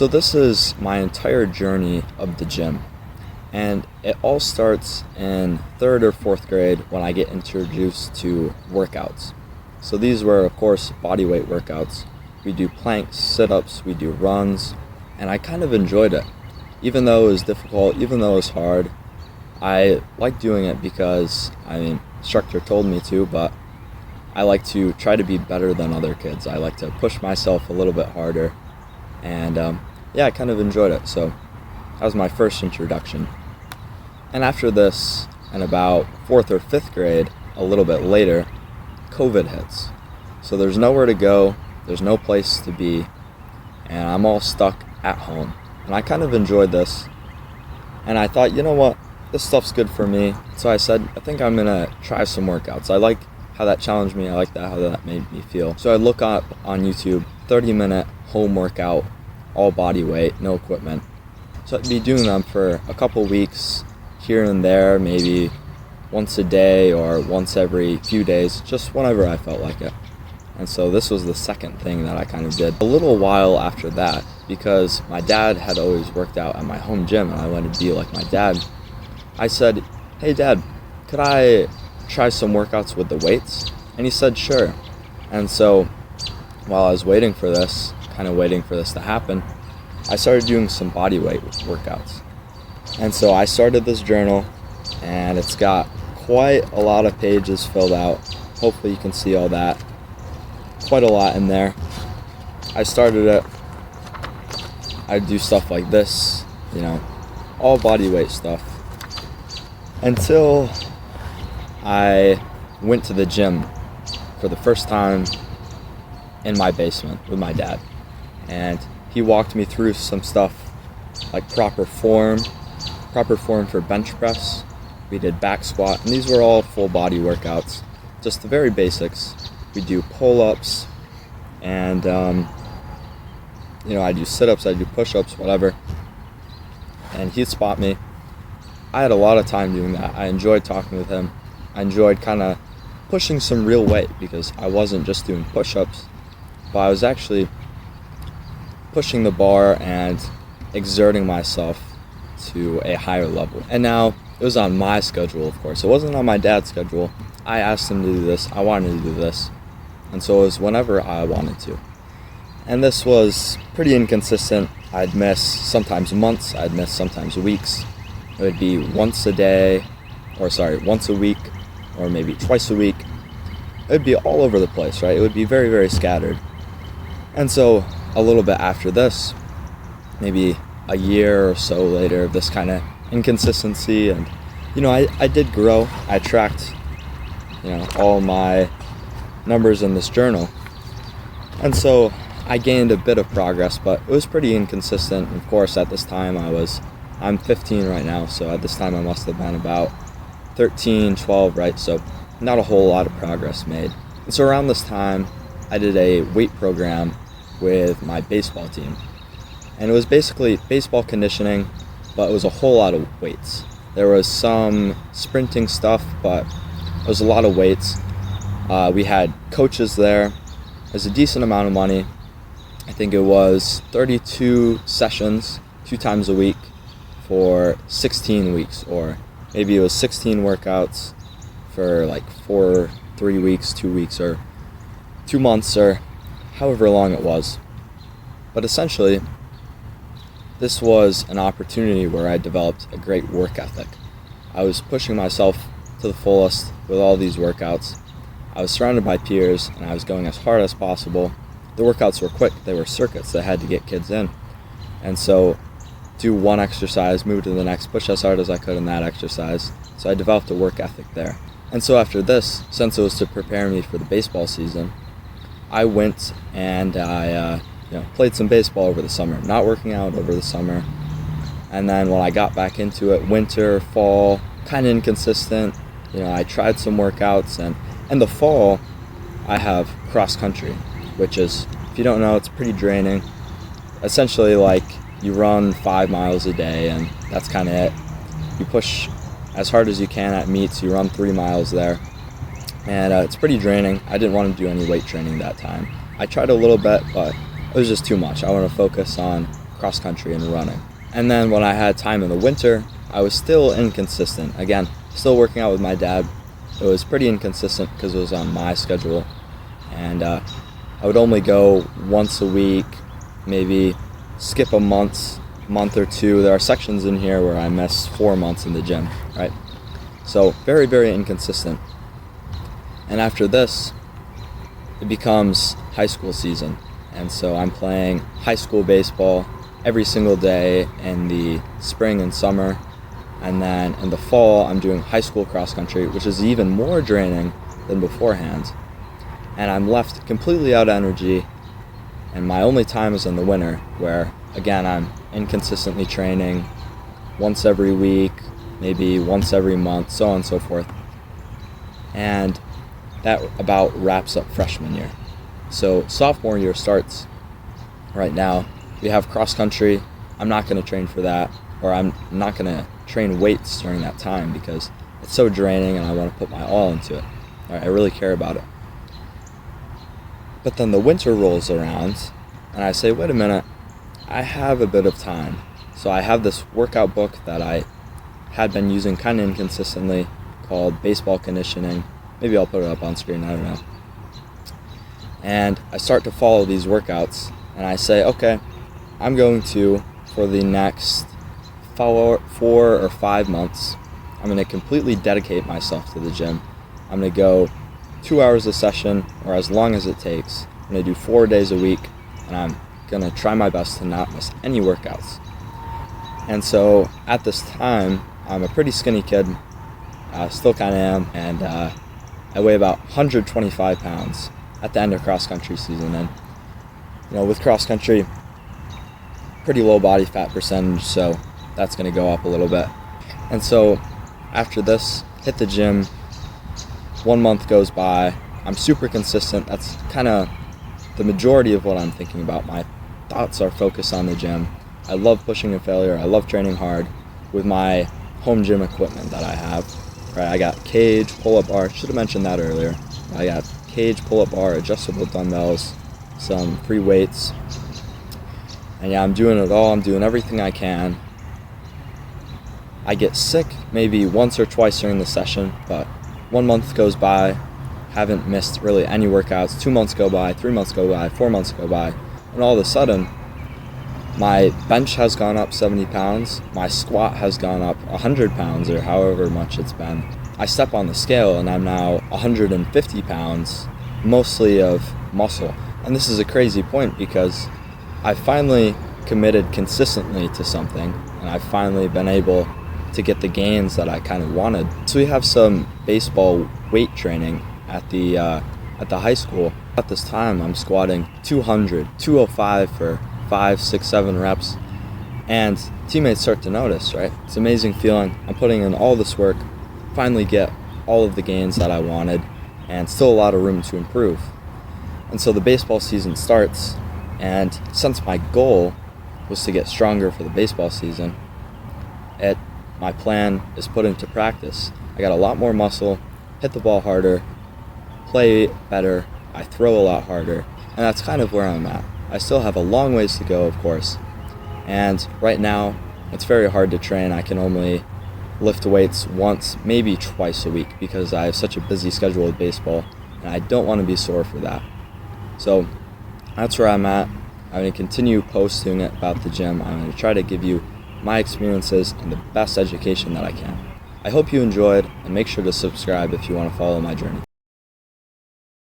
So this is my entire journey of the gym, and it all starts in third or fourth grade when I get introduced to workouts. So these were, of course, body weight workouts. We do planks, sit-ups, we do runs, and I kind of enjoyed it. Even though it was difficult, even though it was hard, I liked doing it because, instructor told me to, but I like to try to be better than other kids. I like to push myself a little bit harder, and I kind of enjoyed it. So that was my first introduction. And after this, in about fourth or fifth grade, a little bit later, COVID hits. So there's nowhere to go, there's no place to be, and I'm all stuck at home. And I kind of enjoyed this, and I thought, you know what, this stuff's good for me. So I said, I think I'm gonna try some workouts. I like how that challenged me, I like how that made me feel. So I look up on YouTube, 30-minute home workout, all body weight, no equipment. So I'd be doing them for a couple weeks, here and there, maybe once a day or once every few days, just whenever I felt like it. And so this was the second thing that I kind of did. A little while after that, because my dad had always worked out at my home gym and I wanted to be like my dad, I said, hey Dad, could I try some workouts with the weights? And he said, sure. And so while I was waiting for this to happen, I started doing some body weight workouts. And so I started this journal, and it's got quite a lot of pages filled out. Hopefully you can see all that. Quite a lot in there. I started it, I'd do stuff like this, all body weight stuff. Until I went to the gym for the first time in my basement with my dad. And he walked me through some stuff like proper form for bench press. We did back squat, and these were all full body workouts, just the very basics. We do pull-ups, and I do sit-ups, I do push-ups, whatever. And he'd spot me. I had a lot of time doing that. I enjoyed talking with him. I enjoyed kind of pushing some real weight, because I wasn't just doing push-ups, but I was actually pushing the bar and exerting myself to a higher level. And now it was on my schedule, of course. It wasn't on my dad's schedule. I asked him to do this. I wanted to do this. And so it was whenever I wanted to. And this was pretty inconsistent. I'd miss sometimes months, I'd miss sometimes weeks. It would be once a week, or maybe twice a week. It would be all over the place, right? It would be very, very scattered. And so a little bit after this, maybe a year or so later, of this kind of inconsistency, and I did grow. I tracked all my numbers in this journal, and so I gained a bit of progress, but it was pretty inconsistent. Of course, at this time I'm 15 right now, so at this time I must have been about 13, 12, right? So not a whole lot of progress made. And so around this time, I did a weight program with my baseball team. And it was basically baseball conditioning, but it was a whole lot of weights. There was some sprinting stuff, but it was a lot of weights. We had coaches there. It was a decent amount of money. I think it was 32 sessions, 2 times a week for 16 weeks, or maybe it was 16 workouts for like 3 weeks, 2 weeks, or 2 months, or however long it was. But essentially, this was an opportunity where I developed a great work ethic. I was pushing myself to the fullest with all these workouts. I was surrounded by peers, and I was going as hard as possible. The workouts were quick. They were circuits that had to get kids in. And so do one exercise, move to the next, push as hard as I could in that exercise. So I developed a work ethic there. And so after this, since it was to prepare me for the baseball season, I went and I played some baseball over the summer, not working out over the summer. And then when I got back into it, winter, fall, kind of inconsistent. I tried some workouts, and in the fall, I have cross country, which is, if you don't know, it's pretty draining. Essentially, like, you run 5 miles a day, and that's kind of it. You push as hard as you can at meets, you run 3 miles there. And it's pretty draining. I didn't want to do any weight training that time. I tried a little bit, but it was just too much. I want to focus on cross country and running. And then when I had time in the winter, I was still inconsistent. Again, still working out with my dad. It was pretty inconsistent because it was on my schedule. And I would only go once a week, maybe skip a month or two. There are sections in here where I miss 4 months in the gym, right? So very, very inconsistent. And after this, it becomes high school season. And so I'm playing high school baseball every single day in the spring and summer. And then in the fall, I'm doing high school cross country, which is even more draining than beforehand. And I'm left completely out of energy. And my only time is in the winter, where again, I'm inconsistently training once every week, maybe once every month, so on and so forth. And that about wraps up freshman year. So sophomore year starts right now. We have cross country. I'm not going to train for that, or I'm not going to train weights during that time because it's so draining and I want to put my all into it. All right, I really care about it. But then the winter rolls around and I say, wait a minute, I have a bit of time. So I have this workout book that I had been using kind of inconsistently called Baseball Conditioning. Maybe I'll put it up on screen, I don't know. And I start to follow these workouts and I say, okay, I'm going to, for the next 4 or 5 months, I'm going to completely dedicate myself to the gym. I'm going to go 2 hours a session, or as long as it takes. I'm going to do 4 days a week, and I'm going to try my best to not miss any workouts. And so at this time, I'm a pretty skinny kid, still kind of am, and I weigh about 125 pounds at the end of cross country season. And with cross country, pretty low body fat percentage, so that's going to go up a little bit. And so after this, hit the gym. 1 month goes by. I'm super consistent. That's kind of the majority of what I'm thinking about. My thoughts are focused on the gym. I love pushing and failure. I love training hard with my home gym equipment that I have. Right, I got cage, pull-up bar. Should have mentioned that earlier. I got cage, pull-up bar, adjustable dumbbells, some free weights. And yeah, I'm doing it all. I'm doing everything I can. I get sick maybe once or twice during the session, but 1 month goes by, haven't missed really any workouts. 2 months go by, 3 months go by, 4 months go by, and all of a sudden, my bench has gone up 70 pounds, my squat has gone up 100 pounds, or however much it's been. I step on the scale and I'm now 150 pounds, mostly of muscle. And this is a crazy point because I finally committed consistently to something, and I've finally been able to get the gains that I kind of wanted. So we have some baseball weight training at the high school. At this time, I'm squatting 200, 205 for 5, 6, 7 reps, and teammates start to notice, right? It's an amazing feeling. I'm putting in all this work, finally get all of the gains that I wanted, and still a lot of room to improve. And so the baseball season starts, and since my goal was to get stronger for the baseball season, my plan is put into practice. I got a lot more muscle, hit the ball harder, play better, I throw a lot harder, and that's kind of where I'm at. I still have a long ways to go, of course, and right now it's very hard to train. I can only lift weights once, maybe twice a week because I have such a busy schedule with baseball, and I don't want to be sore for that. So that's where I'm at. I'm going to continue posting about the gym. I'm going to try to give you my experiences and the best education that I can. I hope you enjoyed, and make sure to subscribe if you want to follow my journey.